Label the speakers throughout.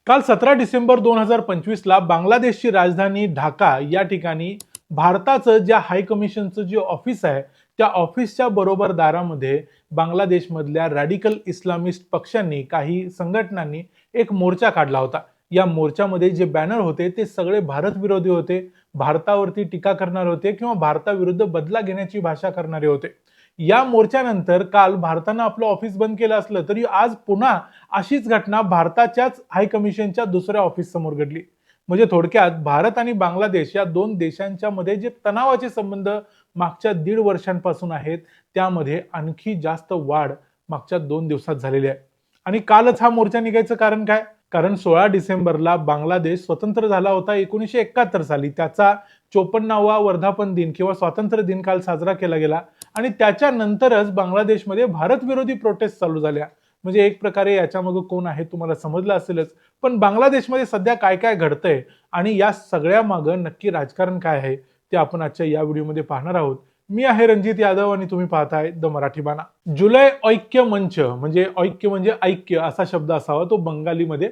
Speaker 1: काल 17 डिसेंबर 2025ला बांगलादेशची राजधानी ढाका या ठिकाणी भारताचं ज्या हाय कमिशनचं जे ऑफिस आहे त्या ऑफिसच्या बरोबर दारामध्ये बांगलादेशमधल्या रॅडिकल इस्लामिस्ट पक्षांनी काही संघटनांनी एक मोर्चा काढला होता. या मोर्चामध्ये जे बॅनर होते ते सगळे भारत विरोधी होते, भारतावरती टीका करणारे होते किंवा भारताविरुद्ध बदला घेण्याची भाषा करणारे होते. या मोर्चानंतर काल भारतानं आपलं ऑफिस बंद केलं असलं तरी आज पुन्हा अशीच घटना भारताच्याच हाय कमिशनच्या दुसऱ्या ऑफिस समोर घडली. म्हणजे थोडक्यात भारत आणि बांगलादेश या दोन देशांच्या मध्ये जे तणावाचे संबंध मागच्या 1.5 वर्षांपासून आहेत त्यामध्ये आणखी जास्त वाढ मागच्या 2 दिवसात झालेली आहे. आणि कालच हा मोर्चा निघायचं कारण काय? कारण 16 डिसेंबरला बांगलादेश स्वतंत्र झाला होता 1971 साली. त्याचा 54वा वर्धापन दिन किंवा स्वातंत्र्य दिन काल साजरा केला गेला आणि त्याच्यानंतरच बांगलादेशमध्ये भारत विरोधी प्रोटेस्ट चालू झाल्या. म्हणजे एक प्रकारे याच्यामागे कोण आहे तुम्हाला समजलं असेलच. पण बांगलादेशमध्ये सध्या काय काय घडतंय आणि या सगळ्या मागं नक्की राजकारण काय आहे ते आपण आजच्या या व्हिडिओमध्ये पाहणार आहोत. मी आहे रणजित यादव आणि तुम्ही पाहताय द मराठी बाणा. जुलै ऐक्य मंच म्हणजे ऐक्य म्हणजे ऐक्य असा शब्द असावा, तो बंगालीमध्ये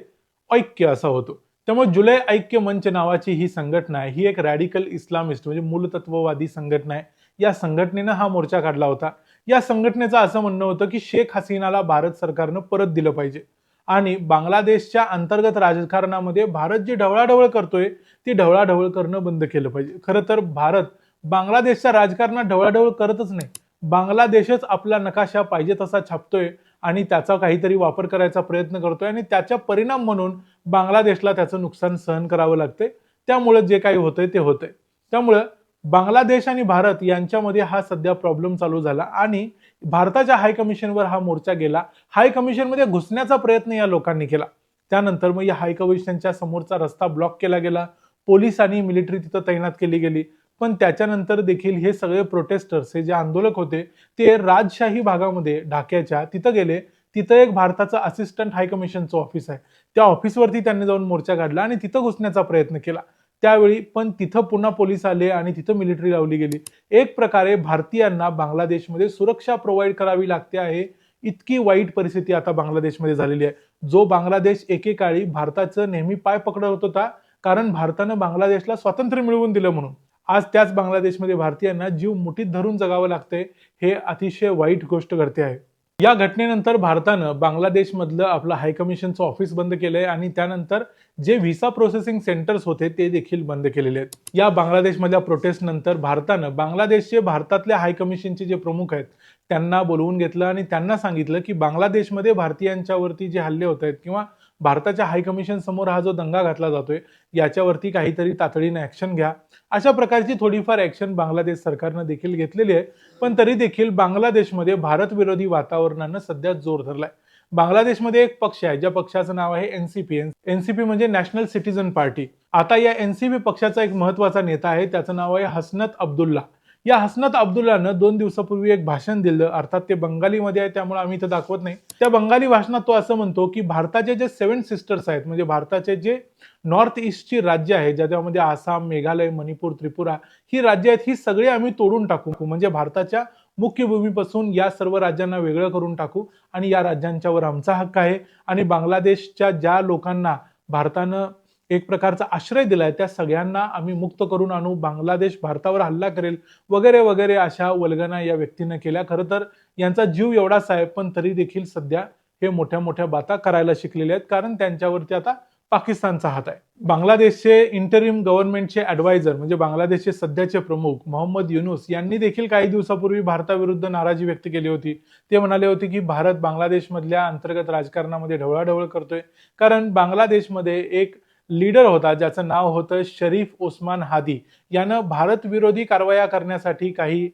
Speaker 1: ऐक्य असा होतो. त्यामुळे जुलै ऐक्य मंच नावाची ही संघटना आहे, ही एक रॅडिकल इस्लामिस्ट म्हणजे मूलतत्ववादी संघटना आहे. या संघटनेनं हा मोर्चा काढला होता. या संघटनेचं असं म्हणणं होतं की शेख हसीनाला भारत सरकारनं परत दिलं पाहिजे आणि बांगलादेशच्या अंतर्गत राजकारणामध्ये भारत जी ढवळाढवळ करतोय ती ढवळाढवळ करणं बंद केलं पाहिजे. खरं तर भारत बांगलादेशच्या राजकारणात ढवळाढवळ करतच नाही. बांगलादेशच आपला नकाशा पाहिजे तसा छापतोय आणि त्याचा काहीतरी वापर करायचा प्रयत्न करतोय आणि त्याचा परिणाम म्हणून बांगलादेशला त्याचं नुकसान सहन करावं लागतंय. त्यामुळे जे काही होतंय ते होतंय. त्यामुळे बांगलादेश आणि भारत यांच्यामध्ये हा सध्या प्रॉब्लेम चालू झाला आणि भारताच्या हाय कमिशनवर हा मोर्चा गेला. हाय कमिशनमध्ये घुसण्याचा प्रयत्न या लोकांनी केला. त्यानंतर मग या हाय कमिशनच्या समोरचा रस्ता ब्लॉक केला गेला. पोलीस आणि मिलिटरी तिथं तैनात केली गेली. पण त्याच्यानंतर देखील हे सगळे प्रोटेस्टर्स हे जे आंदोलक होते ते राजशाही भागामध्ये ढाक्याच्या तिथं गेले. तिथं एक भारताचं असिस्टंट हाय कमिशनचं ऑफिस आहे. त्या ऑफिसवरती त्यांनी जाऊन मोर्चा काढला आणि तिथं घुसण्याचा प्रयत्न केला. त्यावेळी पण तिथं पुन्हा पोलीस आले आणि तिथं मिलिटरी लावली गेली. एक प्रकारे भारतीयांना बांगलादेशमध्ये सुरक्षा प्रोव्हाइड करावी लागते आहे. इतकी वाईट परिस्थिती आता बांगलादेशमध्ये झालेली आहे. जो बांगलादेश एकेकाळी भारताचं नेहमी पाय पकडत होता कारण भारतानं बांगलादेशला स्वातंत्र्य मिळवून दिलं म्हणून, आज त्याच बांगलादेशमध्ये भारतीयांना जीव मुठीत धरून जगावं लागतंय. हे अतिशय वाईट गोष्ट घडते आहे. या घटनेनंतर भारतानं बांगलादेशमधलं आपलं हाय कमिशनचं ऑफिस बंद केलंय आणि त्यानंतर जे व्हिसा प्रोसेसिंग सेंटर्स होते ते देखील बंद केलेले आहेत. या बांगलादेशमधल्या प्रोटेस्ट नंतर भारतानं बांगलादेशचे भारतातल्या हाय कमिशनचे जे प्रमुख आहेत त्यांना बोलवून घेतलं आणि त्यांना सांगितलं की बांगलादेशमध्ये भारतीयांच्यावरती जे हल्ले होत आहेत किंवा भारताच्या हाय कमिशन समोर हा जो दंगा घातला जातोय याच्यावरती काहीतरी तातडीने ऍक्शन घ्या. अशा प्रकारची थोडीफार ऍक्शन बांगलादेश सरकारनं देखील घेतलेली आहे. पण तरी देखील बांगलादेशमध्ये भारत विरोधी वातावरणानं सध्या जोर धरलाय. बांगलादेशमध्ये एक पक्ष आहे ज्या पक्षाचं नाव आहे एनसीपी. एनसीपी म्हणजे नॅशनल सिटीजन पार्टी. आता या एनसीपी पक्षाचा एक महत्वाचा नेता आहे, त्याचं नाव आहे हसनत अब्दुल्ला. या हसनत अब्दुल्लानं 2 दिवसापूर्वी एक भाषण दिलं, अर्थात ते बंगालीमध्ये आहे त्यामुळे आम्ही इथं दाखवत नाही. त्या बंगाली भाषणात तो असं म्हणतो की भारताचे जे 7 सिस्टर्स आहेत म्हणजे भारताचे जे नॉर्थ ईस्टची राज्य आहे ज्याच्यामध्ये आसाम, मेघालय, मणिपूर, त्रिपुरा ही राज्य आहेत, ही सगळी आम्ही तोडून टाकू. म्हणजे भारताच्या मुख्य भूमीपासून या सर्व राज्यांना वेगळं करून टाकू आणि या राज्यांच्यावर आमचा हक्क आहे आणि बांगलादेशच्या ज्या लोकांना भारतानं एक प्रकारचा आश्रय दिलाय त्या सगळ्यांना आम्ही मुक्त करून आणू. बांगलादेश भारतावर हल्ला करेल वगैरे वगैरे अशा वल्गना या व्यक्तीनं केल्या. खरं तर यांचा जीव एवढाच आहे पण तरी देखील सध्या हे मोठ्या मोठ्या बाता करायला शिकलेले आहेत कारण त्यांच्यावरती आता पाकिस्तानचा हात आहे. बांगलादेशचे इंटरिम गव्हर्नमेंटचे ऍडवायझर म्हणजे बांगलादेशचे सध्याचे प्रमुख मोहम्मद युनूस यांनी देखील काही दिवसापूर्वी भारताविरुद्ध नाराजी व्यक्त केली होती. ते म्हणाले होते की भारत बांगलादेशमधल्या अंतर्गत राजकारणामध्ये ढवळाढवळ करतोय कारण बांगलादेशमध्ये एक लीडर होता ज्याचं नाव होतं शरीफ ओस्मान हादी. यानं भारत विरोधी कारवाया करण्यासाठी काही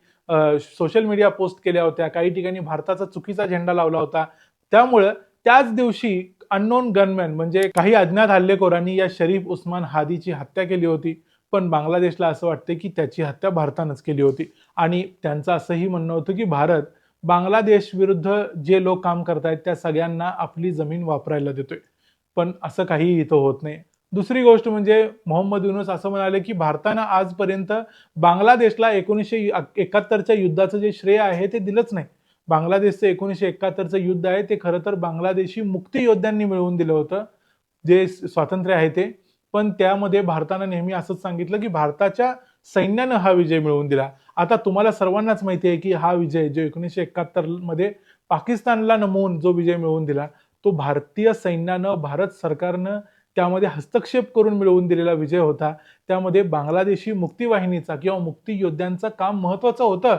Speaker 1: सोशल मीडिया पोस्ट केल्या होत्या, काही ठिकाणी भारताचा चुकीचा झेंडा लावला होता. त्यामुळं त्याच दिवशी अननोन गनमॅन म्हणजे काही अज्ञात हल्लेखोरांनी या शरीफ उस्मान हादीची हत्या केली होती. पण बांगलादेशला असं वाटतं की त्याची हत्या भारतानंच केली होती आणि त्यांचं असंही म्हणणं होतं की भारत बांगलादेश विरुद्ध जे लोक काम करतायत त्या सगळ्यांना आपली जमीन वापरायला देतोय. पण असं काही इथं होत नाही. दुसरी गोष्ट म्हणजे मोहम्मद युनूस असं म्हणाले की भारतानं आजपर्यंत बांगलादेशला 1971च्या युद्धाचं जे श्रेय आहे ते दिलंच नाही. बांगलादेशचं 1971चं युद्ध आहे ते खरं तर बांगलादेशी मुक्तियोद्ध्यांनी मिळवून दिलं होतं. जे स्वातंत्र्य आहे ते, पण त्यामध्ये भारतानं नेहमी असंच सांगितलं की भारताच्या सैन्यानं हा विजय मिळवून दिला. आता तुम्हाला सर्वांनाच माहिती आहे की हा विजय जो 1971 मध्ये पाकिस्तानला नमवून जो विजय मिळवून दिला, तो भारतीय सैन्यानं, भारत सरकारनं त्यामध्ये हस्तक्षेप करून मिळवून दिलेला विजय होता. त्यामध्ये बांगलादेशी मुक्तीवाहिनीचा किंवा मुक्तियोद्ध्यांचं काम महत्वाचं होतं,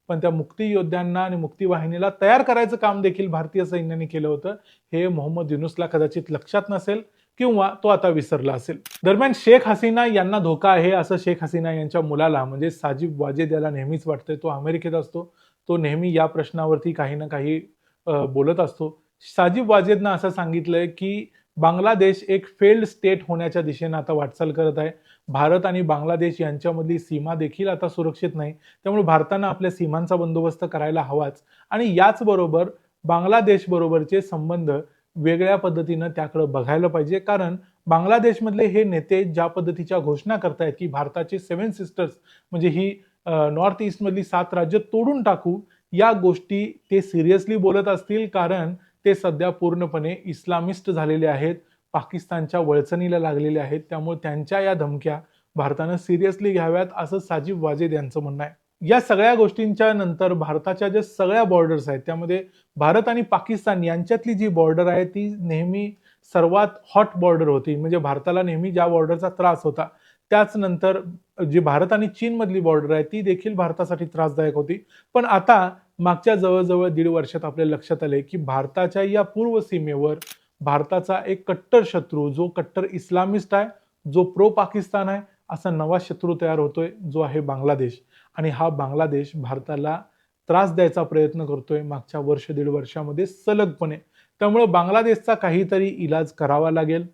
Speaker 1: पण त्या मुक्तियोद्ध्यांना आणि मुक्तीवाहिनीला तयार करायचं काम देखील भारतीय सैन्याने केलं होतं. हे मोहम्मद युनूसला कदाचित लक्षात नसेल किंवा तो आता विसरला असेल. दरम्यान शेख हसीना यांना धोका आहे असं शेख हसीना यांच्या मुलाला म्हणजे साजिब वाजेद याला नेहमीच वाटतंय. तो अमेरिकेत असतो. तो नेहमी या प्रश्नावरती काही ना काही बोलत असतो. साजिब वाजेदनं असं सांगितलंय की बांगलादेश एक फेल्ड स्टेट होण्याच्या दिशेने आता वाटचाल करत आहे. भारत आणि बांगलादेश यांच्यामधली सीमा देखील आता सुरक्षित नाही. त्यामुळे भारतानं आपल्या सीमांचा बंदोबस्त करायला हवाच आणि याचबरोबर बांगलादेश बरोबरचे संबंध वेगळ्या पद्धतीनं त्याकडे बघायला पाहिजे. कारण बांगलादेशमधले हे नेते ज्या पद्धतीच्या घोषणा करतायत की भारताचे 7 सिस्टर्स म्हणजे ही नॉर्थ ईस्ट मधली 7 राज्य तोडून टाकू, या गोष्टी ते सिरियसली बोलत असतील, कारण ते सध्या पूर्णपणे इस्लामिस्ट झालेले आहेत, पाकिस्तानच्या वळचणीला लागलेले आहेत. त्यामुळे त्यांच्या या धमक्या भारतानं सिरियसली घ्याव्यात असं साजिब वाजेद यांचं म्हणणं आहे. या सगळ्या गोष्टींच्या नंतर भारताच्या ज्या सगळ्या बॉर्डर्स आहेत त्यामध्ये भारत आणि पाकिस्तान यांच्यातली जी बॉर्डर आहे ती नेहमी सर्वात हॉट बॉर्डर होती. म्हणजे भारताला नेहमी ज्या बॉर्डरचा त्रास होता, त्याच नंतर जी भारत आणि चीन मधली बॉर्डर आहे ती देखील भारतासाठी त्रासदायक होती. पण आता मागच्या जवळजवळ 1.5 वर्षात आपल्या लक्षात आले की भारताच्या या पूर्व सीमेवर भारताचा एक कट्टर शत्रू, जो कट्टर इस्लामिस्ट आहे, जो प्रो पाकिस्तान आहे, असा नवा शत्रू तयार होतोय, जो आहे बांगलादेश. आणि हा बांगलादेश भारताला त्रास द्यायचा प्रयत्न करतोय मागच्या वर्ष 1.5 वर्षामध्ये सलगपणे. त्यामुळे बांगलादेशचा काहीतरी इलाज करावा लागेल.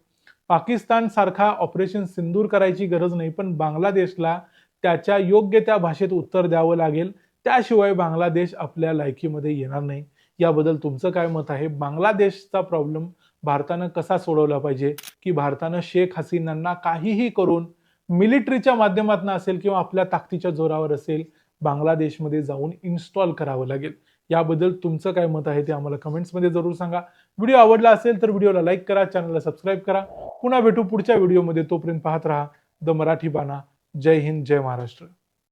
Speaker 1: पाकिस्तान सारखा ऑपरेशन सिंदूर करायची गरज नाही, पण बांगलादेशला त्याच्या योग्य त्या भाषेत उत्तर द्यावं लागेल. त्याशिवाय बांगलादेश आपल्या लायकीमध्ये येणार नाही. याबद्दल तुमचं काय मत आहे? बांगलादेशचा प्रॉब्लेम भारतानं कसा सोडवला पाहिजे, की भारतानं शेख हसीनांना काहीही करून मिलिटरीच्या माध्यमातून असेल किंवा आपल्या ताकदीच्या जोरावर असेल, बांगलादेशमध्ये जाऊन इन्स्टॉल करावं लागेल? याबद्दल तुमचं काय मत आहे ते आम्हाला कमेंट्समध्ये जरूर सांगा. व्हिडिओ आवडला असेल तर व्हिडिओला लाईक करा, चॅनलला सबस्क्राईब करा. पुन्हा भेटू पुढच्या व्हिडिओमध्ये. तोपर्यंत पाहत राहा द मराठी बाणा. जय हिंद, जय महाराष्ट्र.